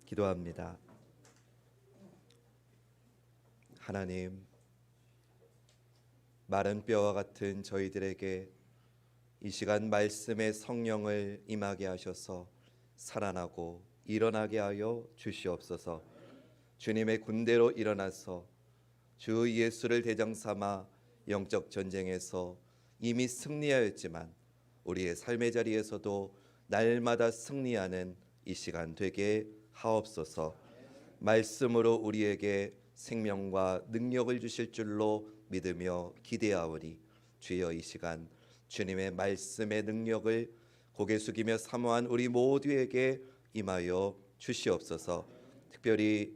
기도합니다. 하나님, 마른 뼈와 같은 저희들에게 이 시간 말씀의 성령을 임하게 하셔서 살아나고 일어나게 하여 주시옵소서. 주님의 군대로 일어나서 주 예수를 대장 삼아 영적 전쟁에서 이미 승리하였지만 우리의 삶의 자리에서도 날마다 승리하는 이 시간 되게 하옵소서. 말씀으로 우리에게 생명과 능력을 주실 줄로 믿으며 기대하오니 주여 이 시간 주님의 말씀의 능력을 고개 숙이며 사모한 우리 모두에게 임하여 주시옵소서. 특별히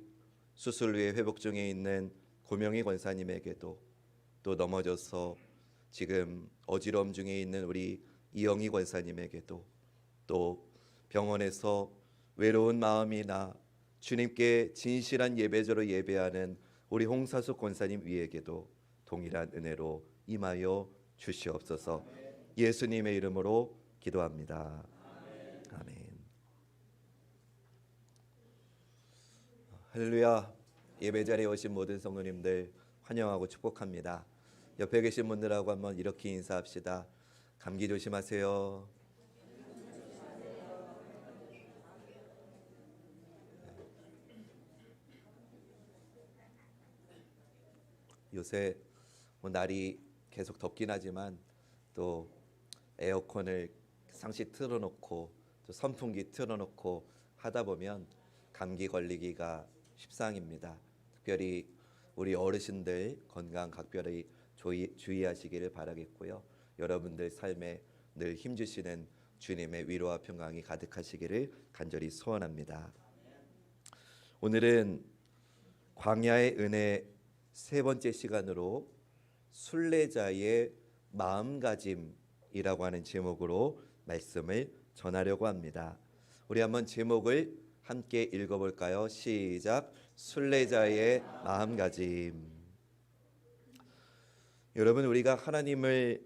수술 후에 회복 중에 있는 고명희 권사님에게도, 또 넘어져서 지금 어지러움 중에 있는 우리 이영희 권사님에게도, 또 병원에서 외로운 마음이나 주님께 진실한 예배자로 예배하는 우리 홍사숙 권사님 위에게도 동일한 은혜로 임하여 주시옵소서. 예수님의 이름으로 기도합니다. 아멘. 할렐루야. 예배 자리에 오신 모든 성도님들 환영하고 축복합니다. 옆에 계신 분들하고 한번 이렇게 인사합시다. 감기 조심하세요. 요새 날이 계속 덥긴 하지만 또 에어컨을 상시 틀어놓고 또 선풍기 틀어놓고 하다 보면 감기 걸리기가 십상입니다. 특별히 우리 어르신들 건강 각별히 주의하시기를 바라겠고요. 여러분들 삶에 늘 힘주시는 주님의 위로와 평강이 가득하시기를 간절히 소원합니다. 오늘은 광야의 은혜 세 번째 시간으로 순례자의 마음가짐이라고 하는 제목으로 말씀을 전하려고 합니다. 우리 한번 제목을 함께 읽어볼까요? 시작. 순례자의 마음가짐. 여러분, 우리가 하나님을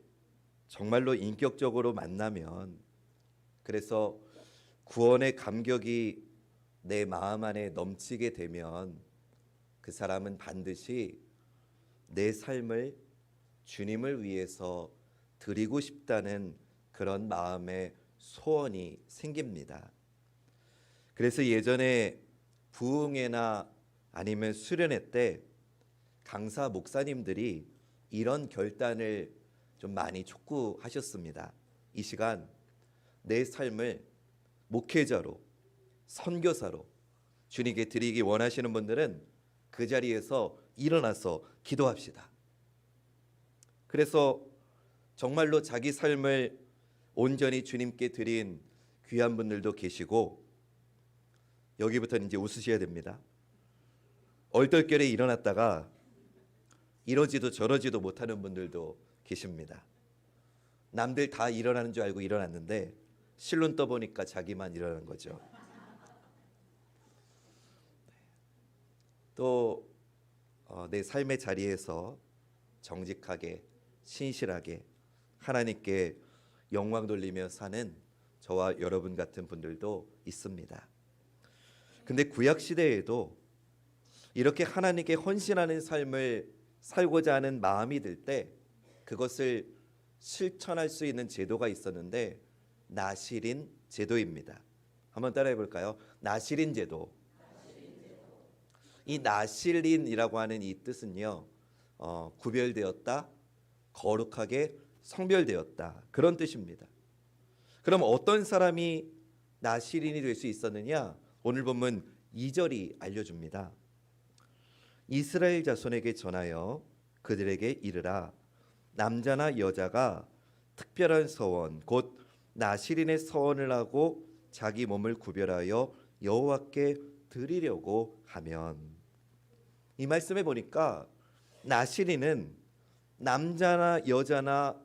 정말로 인격적으로 만나면, 그래서 구원의 감격이 내 마음 안에 넘치게 되면 그 사람은 반드시 내 삶을 주님을 위해서 드리고 싶다는 그런 마음의 소원이 생깁니다. 그래서 예전에 부흥회나 아니면 수련회 때 강사 목사님들이 이런 결단을 좀 많이 촉구하셨습니다. 이 시간 내 삶을 목회자로, 선교사로 주님께 드리기 원하시는 분들은 그 자리에서 일어나서 기도합시다. 그래서 정말로 자기 삶을 온전히 주님께 드린 귀한 분들도 계시고, 여기부터는 이제 웃으셔야 됩니다. 얼떨결에 일어났다가 이러지도 저러지도 못하는 분들도 계십니다. 남들 다 일어나는 줄 알고 일어났는데 실눈 떠보니까 자기만 일어나는 거죠. 또 내 삶의 자리에서 정직하게 신실하게 하나님께 영광 돌리며 사는 저와 여러분 같은 분들도 있습니다. 근데 구약 시대에도 이렇게 하나님께 헌신하는 삶을 살고자 하는 마음이 들 때 그것을 실천할 수 있는 제도가 있었는데 나실인 제도입니다. 한번 따라해 볼까요? 나실인 제도. 이 나실인이라고 하는 이 뜻은요, 구별되었다, 거룩하게 성별되었다, 그런 뜻입니다. 그럼 어떤 사람이 나실인이 될 수 있었느냐? 오늘 본문 2절이 알려줍니다. 이스라엘 자손에게 전하여 그들에게 이르라. 남자나 여자가 특별한 서원 곧 나실인의 서원을 하고 자기 몸을 구별하여 여호와께 드리려고 하면. 이 말씀에 보니까 나실인은 남자나 여자나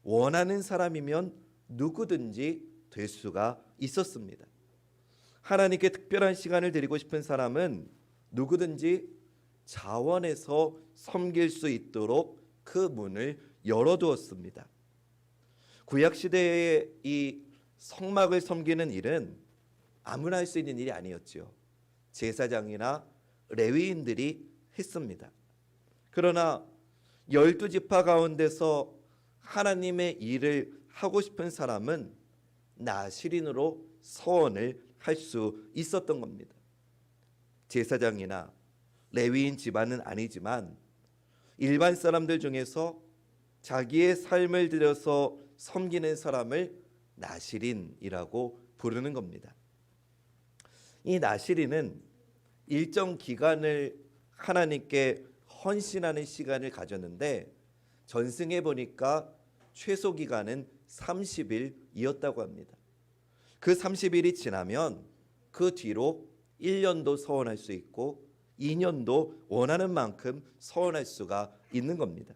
원하는 사람이면 누구든지 될 수가 있었습니다. 하나님께 특별한 시간을 드리고 싶은 사람은 누구든지 자원해서 섬길 수 있도록 그 문을 열어두었습니다. 구약시대의 이 성막을 섬기는 일은 아무나 할 수 있는 일이 아니었죠. 제사장이나 레위인들이 했습니다. 그러나 12지파 가운데서 하나님의 일을 하고 싶은 사람은 나실인으로 서원을 할 수 있었던 겁니다. 제사장이나 레위인 집안은 아니지만 일반 사람들 중에서 자기의 삶을 들여서 섬기는 사람을 나실인이라고 부르는 겁니다. 이 나실인은 일정 기간을 하나님께 헌신하는 시간을 가졌는데 전승해 보니까 최소 기간은 30일이었다고 합니다. 그 30일이 지나면 그 뒤로 1년도 서원할 수 있고 2년도 원하는 만큼 서원할 수가 있는 겁니다.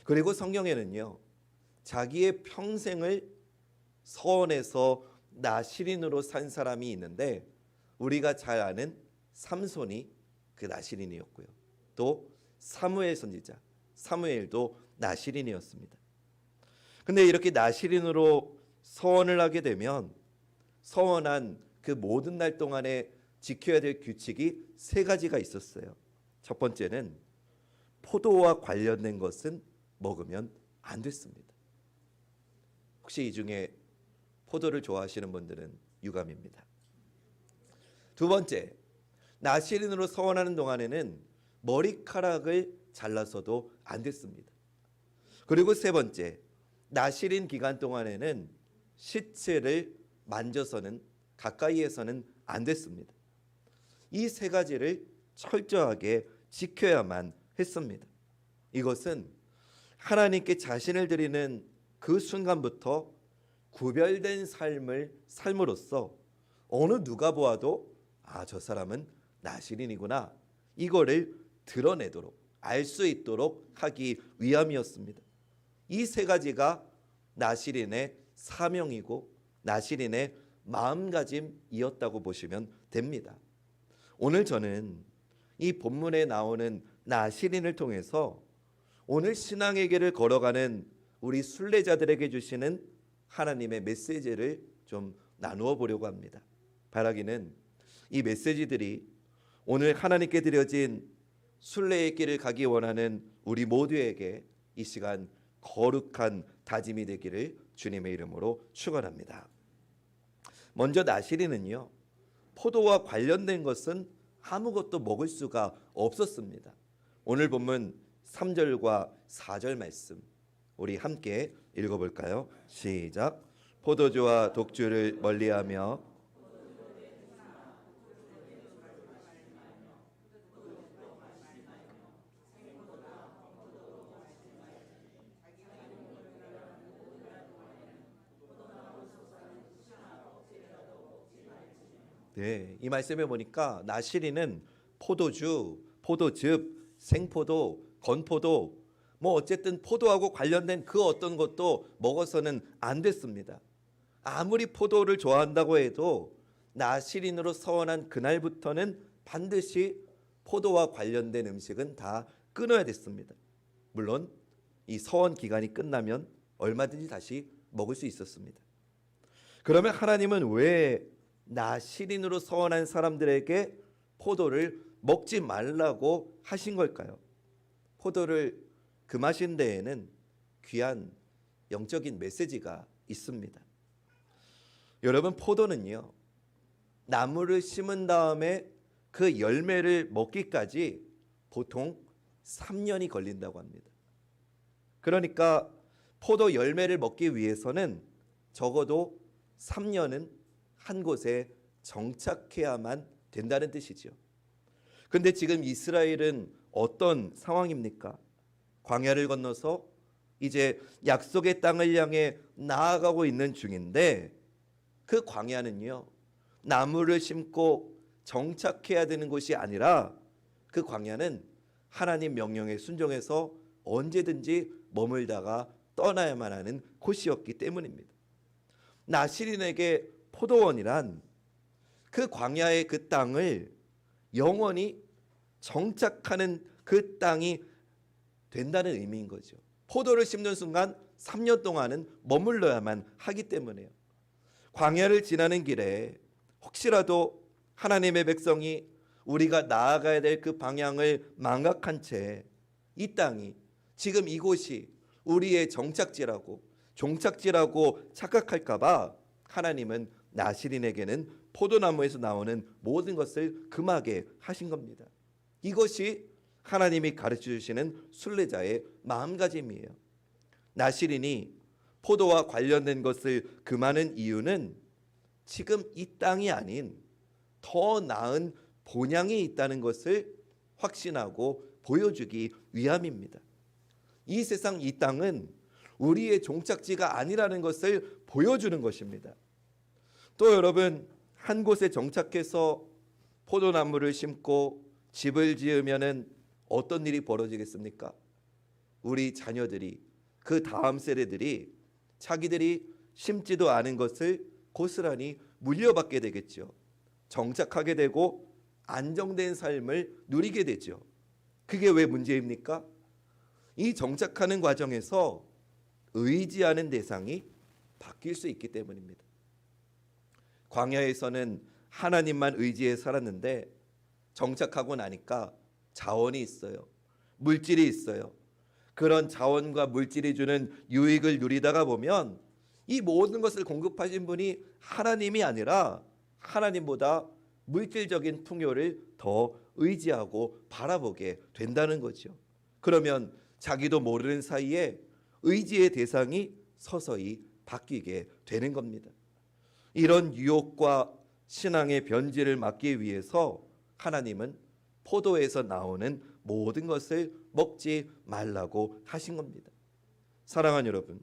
그리고 성경에는요, 자기의 평생을 서원해서 나실인으로 산 사람이 있는데 우리가 잘 아는 삼손이 그 나실인이었고요. 또 사무엘 선지자, 사무엘도 나실인이었습니다. 근데 이렇게 나실인으로 서원을 하게 되면 서원한 그 모든 날 동안에 지켜야 될 규칙이 3가지가 있었어요. 첫 번째는 포도와 관련된 것은 먹으면 안 됐습니다. 혹시 이 중에 포도를 좋아하시는 분들은 유감입니다. 두 번째, 나실인으로 서원하는 동안에는 머리카락을 잘라서도 안 됐습니다. 그리고 세 번째, 나실인 기간 동안에는 시체를 만져서는 가까이에서는 안 됐습니다. 이 3가지를 철저하게 지켜야만 했습니다. 이것은 하나님께 자신을 드리는 그 순간부터 구별된 삶을 삶으로써 어느 누가 보아도 저 사람은 나실인이구나, 이거를 드러내도록 알 수 있도록 하기 위함이었습니다. 이 3가지가 나실인의 사명이고 나실인의 마음가짐이었다고 보시면 됩니다. 오늘 저는 이 본문에 나오는 나실인을 통해서 오늘 신앙의 길을 걸어가는 우리 순례자들에게 주시는 하나님의 메시지를 좀 나누어 보려고 합니다. 바라기는 이 메시지들이 오늘 하나님께 드려진 순례의 길을 가기 원하는 우리 모두에게 이 시간 거룩한 다짐이 되기를 주님의 이름으로 축원합니다. 먼저 나실인은요, 포도와 관련된 것은 아무것도 먹을 수가 없었습니다. 오늘 본문 3절과 4절 말씀 우리 함께 읽어볼까요? 시작. 포도주와 독주를 멀리하며 네, 이 말씀에 보니까 나실인은 포도주, 포도즙, 생포도, 건포도, 어쨌든 포도하고 관련된 그 어떤 것도 먹어서는 안 됐습니다. 아무리 포도를 좋아한다고 해도 나실인으로 서원한 그날부터는 반드시 포도와 관련된 음식은 다 끊어야 됐습니다. 물론 이 서원 기간이 끝나면 얼마든지 다시 먹을 수 있었습니다. 그러면 하나님은 왜 나실인으로 서원한 사람들에게 포도를 먹지 말라고 하신 걸까요? 포도를 금하신 데에는 귀한 영적인 메시지가 있습니다. 여러분, 포도는요, 나무를 심은 다음에 그 열매를 먹기까지 보통 3년이 걸린다고 합니다. 그러니까 포도 열매를 먹기 위해서는 적어도 3년은 한 곳에 정착해야만 된다는 뜻이죠. 그런데 지금 이스라엘은 어떤 상황입니까? 광야를 건너서 이제 약속의 땅을 향해 나아가고 있는 중인데 그 광야는요, 나무를 심고 정착해야 되는 곳이 아니라 그 광야는 하나님 명령에 순종해서 언제든지 머물다가 떠나야만 하는 곳이었기 때문입니다. 나실인에게 포도원이란 그 광야의 그 땅을 영원히 정착하는 그 땅이 된다는 의미인 거죠. 포도를 심는 순간 3년 동안은 머물러야만 하기 때문에요. 광야를 지나는 길에 혹시라도 하나님의 백성이 우리가 나아가야 될 그 방향을 망각한 채 이 땅이, 지금 이곳이 우리의 종착지라고 착각할까 봐 하나님은 나시린에게는 포도나무에서 나오는 모든 것을 금하게 하신 겁니다. 이것이 하나님이 가르쳐 주시는 순례자의 마음가짐이에요. 나시린이 포도와 관련된 것을 금하는 이유는 지금 이 땅이 아닌 더 나은 본향이 있다는 것을 확신하고 보여주기 위함입니다. 이 세상, 이 땅은 우리의 종착지가 아니라는 것을 보여주는 것입니다. 또 여러분, 한 곳에 정착해서 포도나무를 심고 집을 지으면은 어떤 일이 벌어지겠습니까? 우리 자녀들이, 그 다음 세대들이 자기들이 심지도 않은 것을 고스란히 물려받게 되겠죠. 정착하게 되고 안정된 삶을 누리게 되죠. 그게 왜 문제입니까? 이 정착하는 과정에서 의지하는 대상이 바뀔 수 있기 때문입니다. 광야에서는 하나님만 의지해 살았는데 정착하고 나니까 자원이 있어요. 물질이 있어요. 그런 자원과 물질이 주는 유익을 누리다가 보면 이 모든 것을 공급하신 분이 하나님이 아니라 하나님보다 물질적인 풍요를 더 의지하고 바라보게 된다는 거죠. 그러면 자기도 모르는 사이에 의지의 대상이 서서히 바뀌게 되는 겁니다. 이런 유혹과 신앙의 변질을 막기 위해서 하나님은 포도에서 나오는 모든 것을 먹지 말라고 하신 겁니다. 사랑하는 여러분,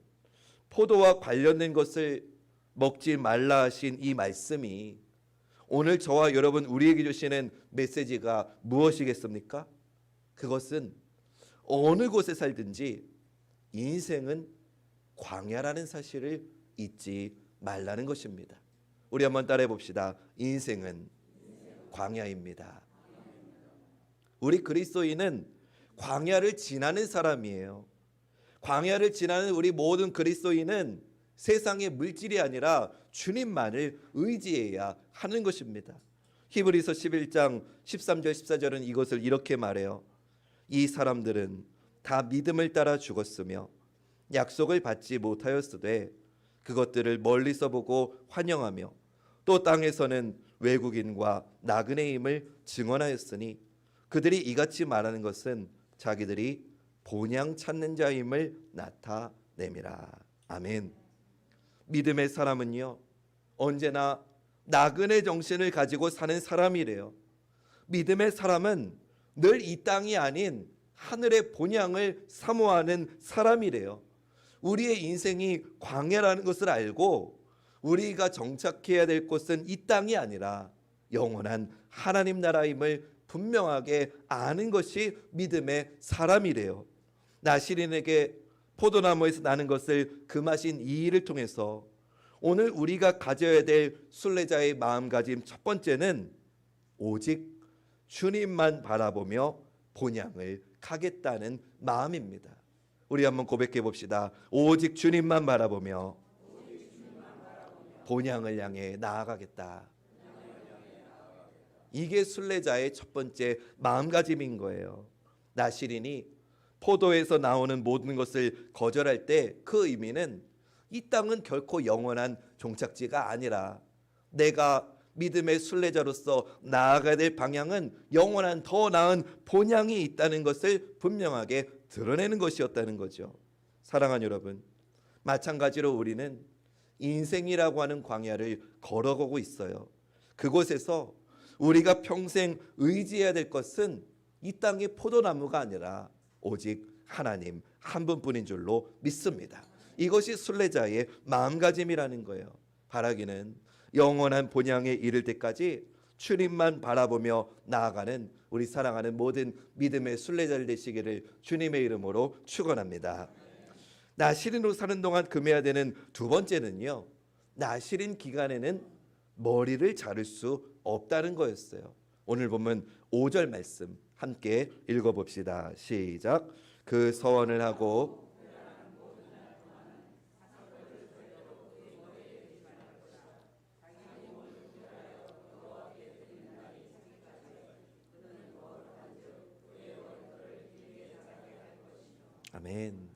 포도와 관련된 것을 먹지 말라 하신 이 말씀이 오늘 저와 여러분 우리에게 주시는 메시지가 무엇이겠습니까? 그것은 어느 곳에 살든지 인생은 광야라는 사실을 잊지 말라는 것입니다. 우리 한번 따라해 봅시다. 인생은 광야입니다. 우리 그리스도인은 광야를 지나는 사람이에요. 광야를 지나는 우리 모든 그리스도인은 세상의 물질이 아니라 주님만을 의지해야 하는 것입니다. 히브리서 11장 13절 14절은 이것을 이렇게 말해요. 이 사람들은 다 믿음을 따라 죽었으며 약속을 받지 못하였으되 그것들을 멀리서 보고 환영하며 또 땅에서는 외국인과 나그네임을 증언하였으니 그들이 이같이 말하는 것은 자기들이 본향 찾는 자임을 나타내미라. 아멘. 믿음의 사람은요, 언제나 나그네 정신을 가지고 사는 사람이래요. 믿음의 사람은 늘 이 땅이 아닌 하늘의 본향을 사모하는 사람이래요. 우리의 인생이 광야라는 것을 알고 우리가 정착해야 될 곳은 이 땅이 아니라 영원한 하나님 나라임을 분명하게 아는 것이 믿음의 사람이래요. 나시린에게 포도나무에서 나는 것을 금하신 이 일을 통해서 오늘 우리가 가져야 될 순례자의 마음가짐 첫 번째는 오직 주님만 바라보며 본향을 가겠다는 마음입니다. 우리 한번 고백해 봅시다. 오직 주님만 바라보며 본향을 향해 나아가겠다. 이게 순례자의 첫 번째 마음가짐인 거예요. 나시린이 포도에서 나오는 모든 것을 거절할 때 그 의미는 이 땅은 결코 영원한 종착지가 아니라 내가 믿음의 순례자로서 나아가야 될 방향은 영원한 더 나은 본향이 있다는 것을 분명하게 드러내는 것이었다는 거죠. 사랑하는 여러분, 마찬가지로 우리는 인생이라고 하는 광야를 걸어가고 있어요. 그곳에서 우리가 평생 의지해야 될 것은 이 땅의 포도나무가 아니라 오직 하나님 한 분뿐인 줄로 믿습니다. 이것이 순례자의 마음가짐이라는 거예요. 바라기는 영원한 본향에 이를 때까지 주님만 바라보며 나아가는 우리 사랑하는 모든 믿음의 순례자들 되시기를 주님의 이름으로 축원합니다. 나시린으로 사는 동안 금해야 되는 두 번째는요, 나시린 기간에는 머리를 자를 수 없다는 거였어요. 오늘 보면 5절 말씀 함께 읽어봅시다. 시작. 그 서원을 하고 아멘.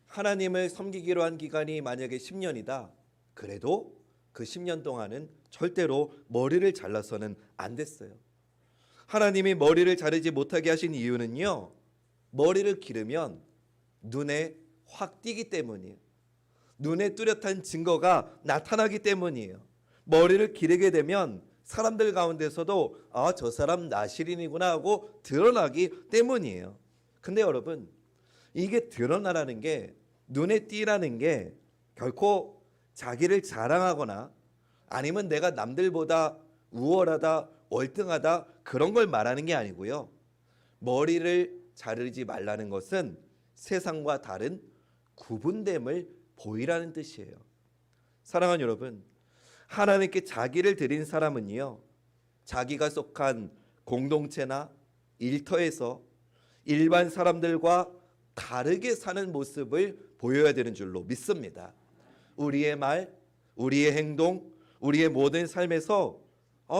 하나님을 섬기기로 한 기간이 만약에 10년이다. 그래도 그 10년 동안은 절대로 머리를 잘라서는 안 됐어요. 하나님이 머리를 자르지 못하게 하신 이유는요, 머리를 기르면 눈에 확 띄기 때문이에요. 눈에 뚜렷한 증거가 나타나기 때문이에요. 머리를 기르게 되면 사람들 가운데서도 저 사람 나실인이구나 하고 드러나기 때문이에요. 근데 여러분, 이게 드러나라는 게, 눈에 띄라는 게 결코 자기를 자랑하거나 아니면 내가 남들보다 우월하다, 월등하다 그런 걸 말하는 게 아니고요. 머리를 자르지 말라는 것은 세상과 다른 구분됨을 보이라는 뜻이에요. 사랑하는 여러분, 하나님께 자기를 드린 사람은요, 자기가 속한 공동체나 일터에서 일반 사람들과 다르게 사는 모습을 보여야 되는 줄로 믿습니다. 우리의 말, 우리의 행동, 우리의 모든 삶에서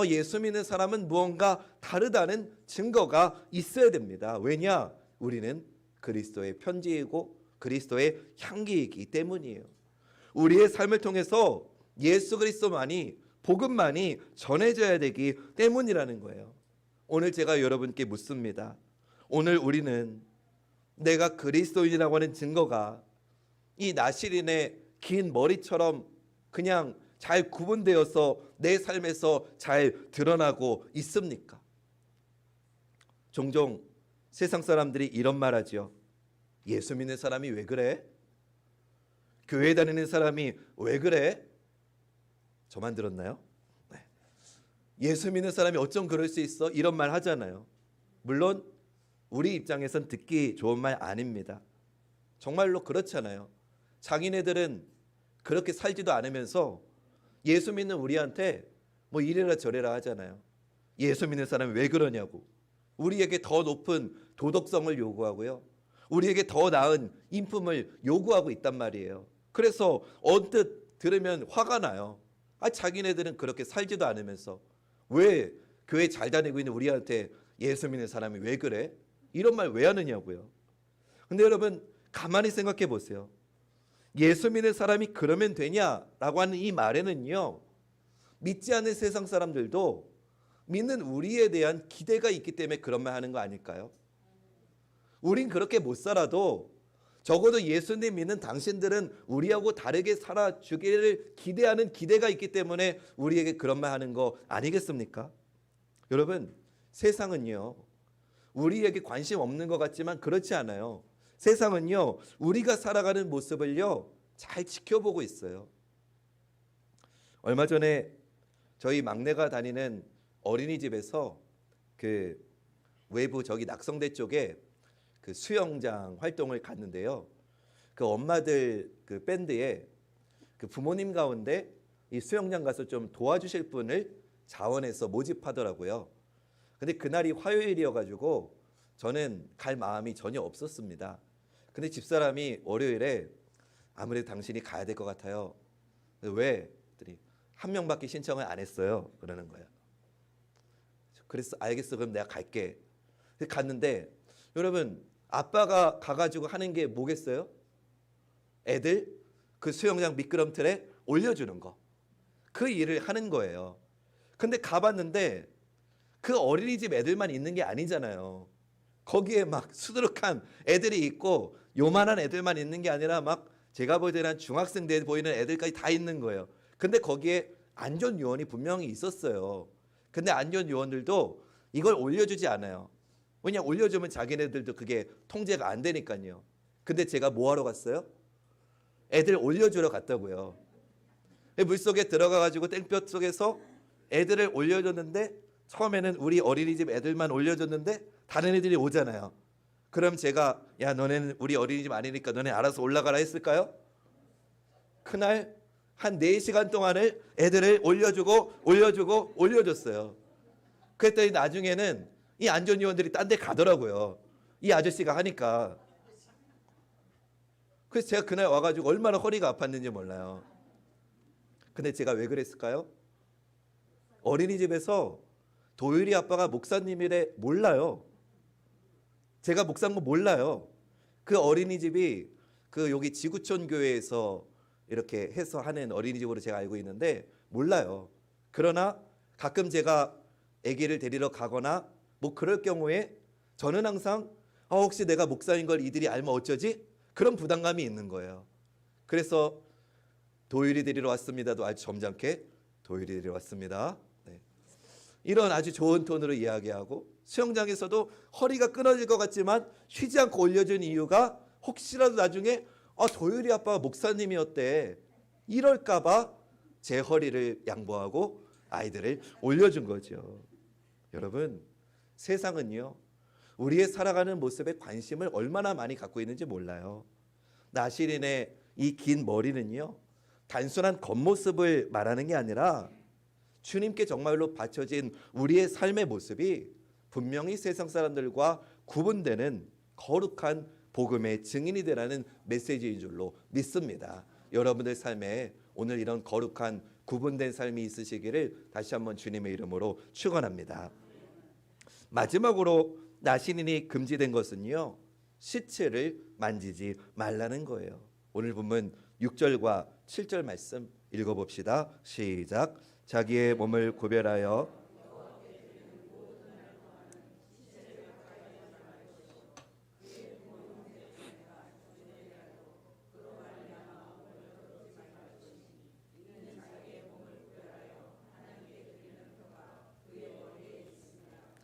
예수 믿는 사람은 무언가 다르다는 증거가 있어야 됩니다. 왜냐? 우리는 그리스도의 편지이고 그리스도의 향기이기 때문이에요. 우리의 삶을 통해서 예수 그리스도만이, 복음만이 전해져야 되기 때문이라는 거예요. 오늘 제가 여러분께 묻습니다. 오늘 우리는 내가 그리스도인이라고 하는 증거가 이 나실인의 긴 머리처럼 그냥 잘 구분되어서 내 삶에서 잘 드러나고 있습니까? 종종 세상 사람들이 이런 말 하죠. 예수 믿는 사람이 왜 그래? 교회 다니는 사람이 왜 그래? 저만 들었나요? 네. 예수 믿는 사람이 어쩜 그럴 수 있어? 이런 말 하잖아요. 물론 우리 입장에선 듣기 좋은 말 아닙니다. 정말로 그렇잖아요. 자기네들은 그렇게 살지도 않으면서 예수 믿는 우리한테 뭐 이래라 저래라 하잖아요. 예수 믿는 사람이 왜 그러냐고. 우리에게 더 높은 도덕성을 요구하고요, 우리에게 더 나은 인품을 요구하고 있단 말이에요. 그래서 언뜻 들으면 화가 나요. 자기네들은 그렇게 살지도 않으면서 왜 교회 잘 다니고 있는 우리한테 예수 믿는 사람이 왜 그래? 이런 말 왜 하느냐고요. 근데 여러분, 가만히 생각해 보세요. 예수 믿는 사람이 그러면 되냐라고 하는 이 말에는요, 믿지 않는 세상 사람들도 믿는 우리에 대한 기대가 있기 때문에 그런 말 하는 거 아닐까요? 우린 그렇게 못 살아도 적어도 예수님 믿는 당신들은 우리하고 다르게 살아주기를 기대하는 기대가 있기 때문에 우리에게 그런 말 하는 거 아니겠습니까? 여러분, 세상은요, 우리에게 관심 없는 것 같지만 그렇지 않아요. 세상은요, 우리가 살아가는 모습을요, 잘 지켜보고 있어요. 얼마 전에 저희 막내가 다니는 어린이집에서 그 외부 저기 낙성대 쪽에 그 수영장 활동을 갔는데요. 그 엄마들 그 밴드에 그 부모님 가운데 이 수영장 가서 좀 도와주실 분을 자원해서 모집하더라고요. 근데 그날이 화요일이어가지고 저는 갈 마음이 전혀 없었습니다. 근데 집사람이 월요일에 아무래도 당신이 가야 될 것 같아요. 왜? 그랬더니 한 명밖에 신청을 안 했어요. 그러는 거예요. 그래서 알겠어, 그럼 내가 갈게. 갔는데 여러분, 아빠가 가가지고 하는 게 뭐겠어요? 애들 그 수영장 미끄럼틀에 올려주는 거, 그 일을 하는 거예요. 근데 가봤는데 그 어린이집 애들만 있는 게 아니잖아요. 거기에 막 수두룩한 애들이 있고 요만한 애들만 있는 게 아니라 막 제가 볼 때는 중학생 돼 보이는 애들까지 다 있는 거예요. 근데 거기에 안전요원이 분명히 있었어요. 근데 안전요원들도 이걸 올려주지 않아요. 왜냐, 올려주면 자기네들도 그게 통제가 안 되니까요. 근데 제가 뭐 하러 갔어요? 애들 올려주러 갔다고요. 물속에 들어가가지고 땡볕 속에서 애들을 올려줬는데, 처음에는 우리 어린이집 애들만 올려줬는데 다른 애들이 오잖아요. 그럼 제가 야, 너네는 우리 어린이집 아니니까 너네 알아서 올라가라 했을까요? 그날 한 4시간 동안을 애들을 올려줬어요. 그랬더니 나중에는 이 안전요원들이 딴 데 가더라고요. 이 아저씨가 하니까. 그래서 제가 그날 와가지고 얼마나 허리가 아팠는지 몰라요. 근데 제가 왜 그랬을까요? 어린이집에서 도율이 아빠가 목사님이래 몰라요. 제가 목사인 거 몰라요. 그 어린이집이 그 여기 지구촌 교회에서 이렇게 해서 하는 어린이집으로 제가 알고 있는데 몰라요. 그러나 가끔 제가 아기를 데리러 가거나 뭐 그럴 경우에 저는 항상 혹시 내가 목사인 걸 이들이 알면 어쩌지? 그런 부담감이 있는 거예요. 그래서 도율이 데리러 왔습니다도 아주 점잖게 도율이 데리러 왔습니다. 네. 이런 아주 좋은 톤으로 이야기하고 수영장에서도 허리가 끊어질 것 같지만 쉬지 않고 올려준 이유가 혹시라도 나중에 도율이 아빠가 목사님이었대 이럴까 봐 제 허리를 양보하고 아이들을 올려준 거죠. 여러분, 세상은요 우리의 살아가는 모습에 관심을 얼마나 많이 갖고 있는지 몰라요. 나시린의 이 긴 머리는요 단순한 겉모습을 말하는 게 아니라 주님께 정말로 바쳐진 우리의 삶의 모습이 분명히 세상 사람들과 구분되는 거룩한 복음의 증인이 되라는 메시지인 줄로 믿습니다. 여러분들 삶에 오늘 이런 거룩한 구분된 삶이 있으시기를 다시 한번 주님의 이름으로 축원합니다. 마지막으로 나시린이 금지된 것은요 시체를 만지지 말라는 거예요. 오늘 본문 6절과 7절 말씀 읽어봅시다. 시작. 자기의 몸을 구별하여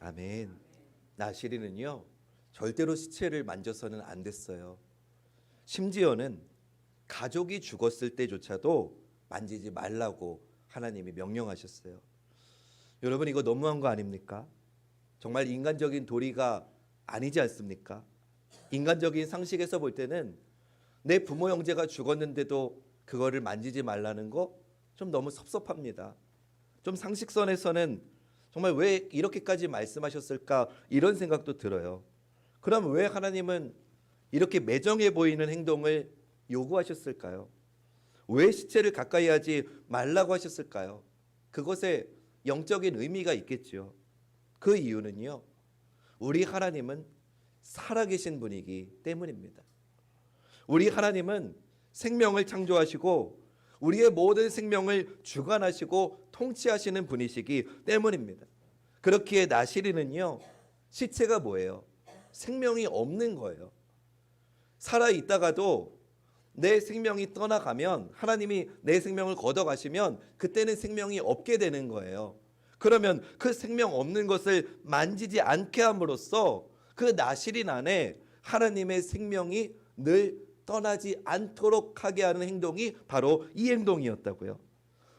아멘. 나시린은요 절대로 시체를 만져서는 안 됐어요. 심지어는 가족이 죽었을 때조차도 만지지 말라고 하나님이 명령하셨어요. 여러분 이거 너무한 거 아닙니까? 정말 인간적인 도리가 아니지 않습니까? 인간적인 상식에서 볼 때는 내 부모 형제가 죽었는데도 그거를 만지지 말라는 거 좀 너무 섭섭합니다. 좀 상식선에서는 정말 왜 이렇게까지 말씀하셨을까 이런 생각도 들어요. 그럼 왜 하나님은 이렇게 매정해 보이는 행동을 요구하셨을까요? 왜 시체를 가까이 하지 말라고 하셨을까요? 그것에 영적인 의미가 있겠죠. 그 이유는요 우리 하나님은 살아계신 분이기 때문입니다. 우리 하나님은 생명을 창조하시고 우리의 모든 생명을 주관하시고 통치하시는 분이시기 때문입니다. 그렇기에 나시린은요 시체가 뭐예요? 생명이 없는 거예요. 살아있다가도 내 생명이 떠나가면 하나님이 내 생명을 걷어가시면 그때는 생명이 없게 되는 거예요. 그러면 그 생명 없는 것을 만지지 않게 함으로써 그 나시린 안에 하나님의 생명이 늘 떠나지 않도록 하게 하는 행동이 바로 이 행동이었다고요.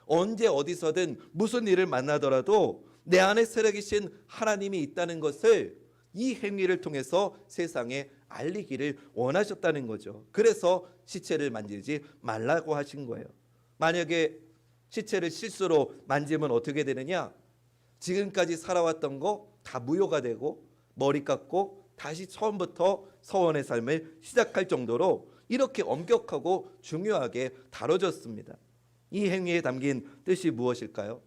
언제 어디서든 무슨 일을 만나더라도 내 안에 살아계신 하나님이 있다는 것을 이 행위를 통해서 세상에 알리기를 원하셨다는 거죠. 그래서 시체를 만지지 말라고 하신 거예요. 만약에 시체를 실수로 만지면 어떻게 되느냐? 지금까지 살아왔던 거 다 무효가 되고 머리 깎고 다시 처음부터 서원의 삶을 시작할 정도로 이렇게 엄격하고 중요하게 다뤄졌습니다. 이 행위에 담긴 뜻이 무엇일까요?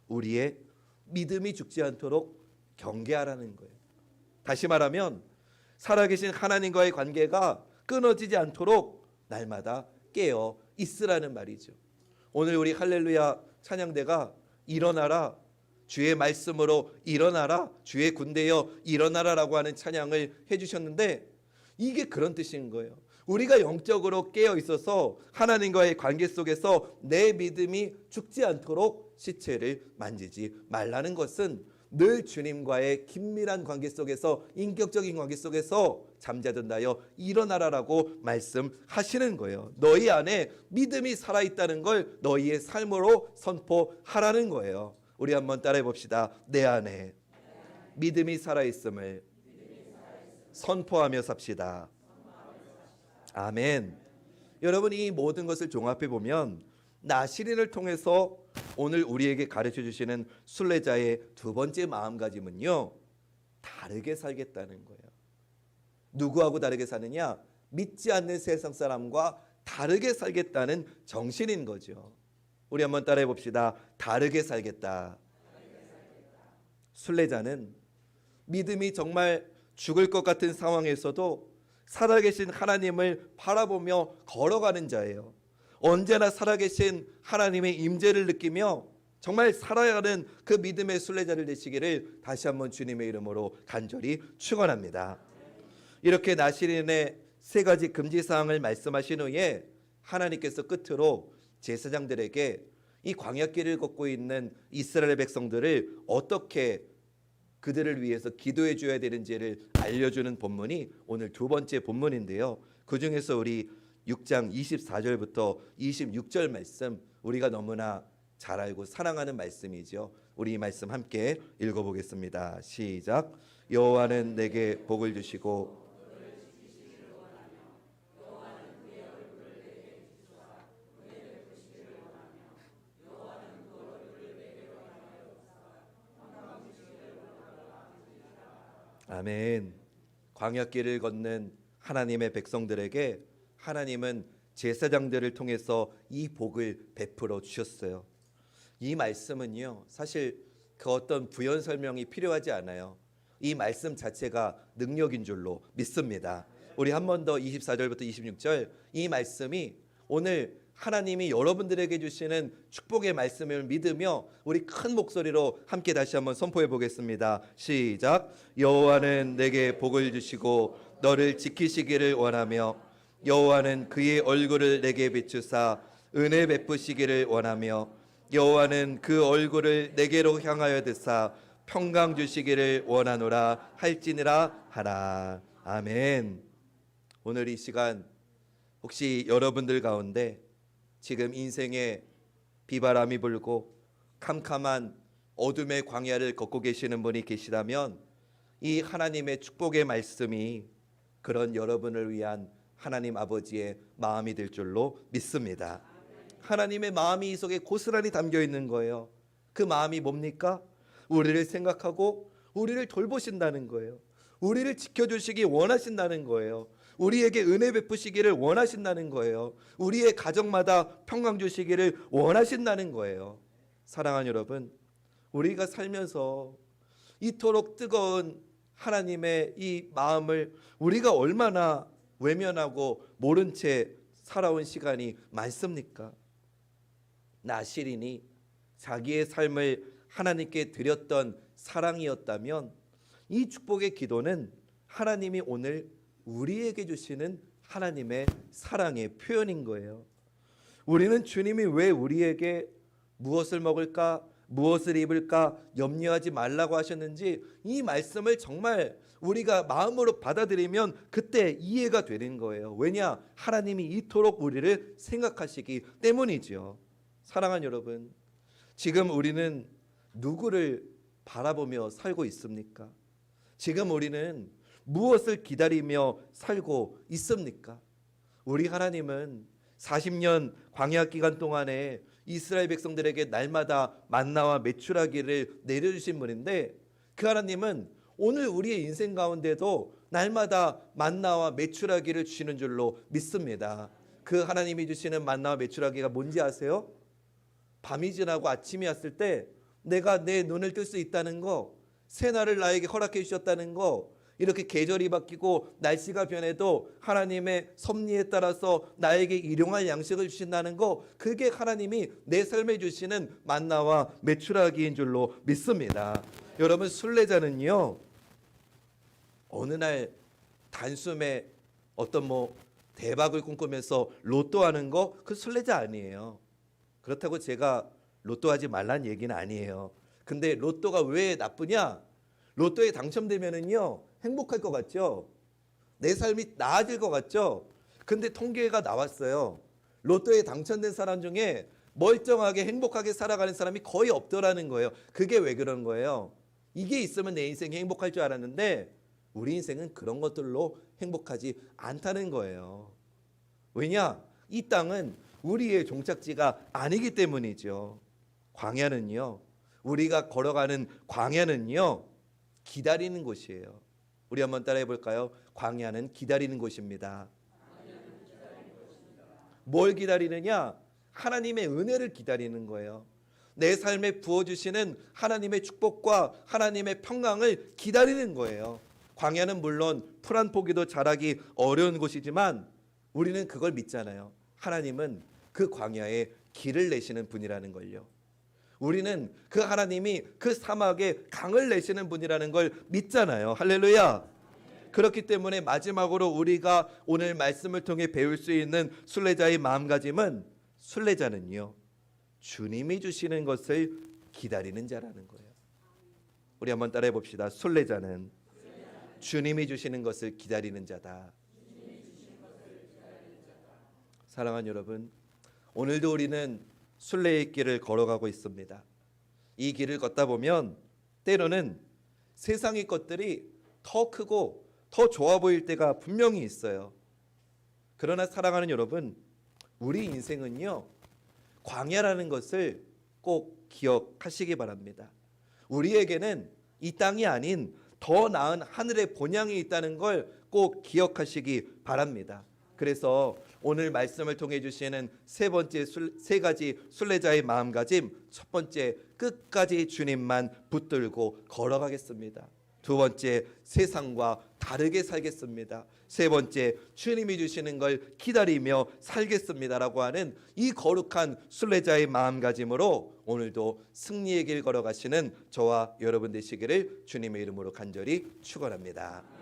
우리의 믿음이 죽지 않도록 경계하라는 거예요. 다시 말하면 살아계신 하나님과의 관계가 끊어지지 않도록 날마다 깨어 있으라는 말이죠. 오늘 우리 할렐루야 찬양대가 일어나라, 주의 말씀으로 일어나라, 주의 군대여 일어나라라고 하는 찬양을 해주셨는데 이게 그런 뜻인 거예요. 우리가 영적으로 깨어 있어서 하나님과의 관계 속에서 내 믿음이 죽지 않도록 시체를 만지지 말라는 것은 늘 주님과의 긴밀한 관계 속에서 인격적인 관계 속에서 잠자든 나여 일어나라라고 말씀하시는 거예요. 너희 안에 믿음이 살아있다는 걸 너희의 삶으로 선포하라는 거예요. 우리 한번 따라해 봅시다. 내 안에 믿음이 살아있음을 선포하며 삽시다. 아멘. 여러분 이 모든 것을 종합해 보면 나시린을 통해서 오늘 우리에게 가르쳐 주시는 순례자의 두 번째 마음가짐은요 다르게 살겠다는 거예요. 누구하고 다르게 사느냐? 믿지 않는 세상 사람과 다르게 살겠다는 정신인 거죠. 우리 한번 따라해 봅시다. 다르게 살겠다. 순례자는 믿음이 정말 죽을 것 같은 상황에서도 살아계신 하나님을 바라보며 걸어가는 자예요. 언제나 살아계신 하나님의 임재를 느끼며 정말 살아가는 그 믿음의 순례자를 되시기를 다시 한번 주님의 이름으로 간절히 축원합니다. 이렇게 나시린의 세 가지 금지 사항을 말씀하신 후에 하나님께서 끝으로 제사장들에게 이 광야길을 걷고 있는 이스라엘 백성들을 어떻게 그들을 위해서 기도해 줘야 되는지를 알려주는 본문이 오늘 두 번째 본문인데요. 그 중에서 우리 6장 24절부터 26절 말씀, 우리가 너무나 잘 알고 사랑하는 말씀이죠. 우리 이 말씀 함께 읽어보겠습니다. 시작. 여호와는 내게 복을 주시고 아멘. 광야길을 걷는 하나님의 백성들에게 하나님은 제사장들을 통해서 이 복을 베풀어 주셨어요. 이 말씀은요, 사실 그 어떤 부연 설명이 필요하지 않아요. 이 말씀 자체가 능력인 줄로 믿습니다. 우리 한 번 더 24절부터 26절, 이 말씀이 오늘 하나님이 여러분들에게 주시는 축복의 말씀을 믿으며 우리 큰 목소리로 함께 다시 한번 선포해 보겠습니다. 시작. 여호와는 내게 복을 주시고 너를 지키시기를 원하며 여호와는 그의 얼굴을 내게 비추사 은혜 베푸시기를 원하며 여호와는 그 얼굴을 내게로 향하여 드사 평강 주시기를 원하노라 할지니라 하라. 아멘. 오늘 이 시간 혹시 여러분들 가운데 지금 인생에 비바람이 불고 캄캄한 어둠의 광야를 걷고 계시는 분이 계시다면 이 하나님의 축복의 말씀이 그런 여러분을 위한 하나님 아버지의 마음이 될 줄로 믿습니다. 하나님의 마음이 이 속에 고스란히 담겨 있는 거예요. 그 마음이 뭡니까? 우리를 생각하고 우리를 돌보신다는 거예요. 우리를 지켜주시기 원하신다는 거예요. 우리에게 은혜 베푸시기를 원하신다는 거예요. 우리의 가정마다 평강 주시기를 원하신다는 거예요. 사랑하는 여러분, 우리가 살면서 이토록 뜨거운 하나님의 이 마음을 우리가 얼마나 외면하고 모른 채 살아온 시간이 많습니까? 나시린이 자기의 삶을 하나님께 드렸던 사랑이었다면 이 축복의 기도는 하나님이 오늘 우리에게 주시는 하나님의 사랑의 표현인 거예요. 우리는 주님이 왜 우리에게 무엇을 먹을까, 무엇을 입을까 염려하지 말라고 하셨는지 이 말씀을 정말 우리가 마음으로 받아들이면 그때 이해가 되는 거예요. 왜냐? 하나님이 이토록 우리를 생각하시기 때문이죠. 사랑하는 여러분, 지금 우리는 누구를 바라보며 살고 있습니까? 지금 우리는 무엇을 기다리며 살고 있습니까? 우리 하나님은 40년 광야 기간 동안에 이스라엘 백성들에게 날마다 만나와 메추라기를 내려주신 분인데 그 하나님은 오늘 우리의 인생 가운데도 날마다 만나와 메추라기를 주시는 줄로 믿습니다. 그 하나님이 주시는 만나와 메추라기가 뭔지 아세요? 밤이 지나고 아침이 왔을 때 내가 내 눈을 뜰 수 있다는 거, 새날을 나에게 허락해 주셨다는 거, 이렇게 계절이 바뀌고 날씨가 변해도 하나님의 섭리에 따라서 나에게 일용할 양식을 주신다는 거, 그게 하나님이 내 삶에 주시는 만나와 메추라기인 줄로 믿습니다. 여러분, 순례자는요, 어느 날 단숨에 어떤 대박을 꿈꾸면서 로또 하는 거, 그 순례자 아니에요. 그렇다고 제가 로또 하지 말라는 얘기는 아니에요. 근데 로또가 왜 나쁘냐? 로또에 당첨되면은요 행복할 것 같죠? 내 삶이 나아질 것 같죠? 근데 통계가 나왔어요. 로또에 당첨된 사람 중에 멀쩡하게 행복하게 살아가는 사람이 거의 없더라는 거예요. 그게 왜 그런 거예요? 이게 있으면 내 인생이 행복할 줄 알았는데 우리 인생은 그런 것들로 행복하지 않다는 거예요. 왜냐? 이 땅은 우리의 종착지가 아니기 때문이죠. 광야는요, 우리가 걸어가는 광야는요 기다리는 곳이에요. 우리 한번 따라해 볼까요? 광야는 기다리는 곳입니다. 뭘 기다리느냐? 하나님의 은혜를 기다리는 거예요. 내 삶에 부어주시는 하나님의 축복과 하나님의 평강을 기다리는 거예요. 광야는 물론 풀 한 포기도 자라기 어려운 곳이지만 우리는 그걸 믿잖아요. 하나님은 그 광야에 길을 내시는 분이라는 걸요. 우리는 그 하나님이 그 사막에 강을 내시는 분이라는 걸 믿잖아요. 할렐루야. 그렇기 때문에 마지막으로 우리가 오늘 말씀을 통해 배울 수 있는 순례자의 마음가짐은, 순례자는요, 주님이 주시는 것을 기다리는 자라는 거예요. 우리 한번 따라해 봅시다. 순례자는 주님이 주시는 것을 기다리는 자다. 사랑하는 여러분, 오늘도 우리는 순례의 길을 걸어가고 있습니다. 이 길을 걷다 보면 때로는 세상의 것들이 더 크고 더 좋아 보일 때가 분명히 있어요. 그러나 사랑하는 여러분, 우리 인생은요, 광야라는 것을 꼭 기억하시기 바랍니다. 우리에게는 이 땅이 아닌 더 나은 하늘의 본향이 있다는 걸 꼭 기억하시기 바랍니다. 그래서 오늘 말씀을 통해 주시는 세 가지 순례자의 마음가짐, 첫 번째, 끝까지 주님만 붙들고 걸어가겠습니다. 두 번째, 세상과 다르게 살겠습니다. 세 번째, 주님이 주시는 걸 기다리며 살겠습니다라고 하는 이 거룩한 순례자의 마음가짐으로 오늘도 승리의 길 걸어가시는 저와 여러분 되시기를 주님의 이름으로 간절히 축원합니다.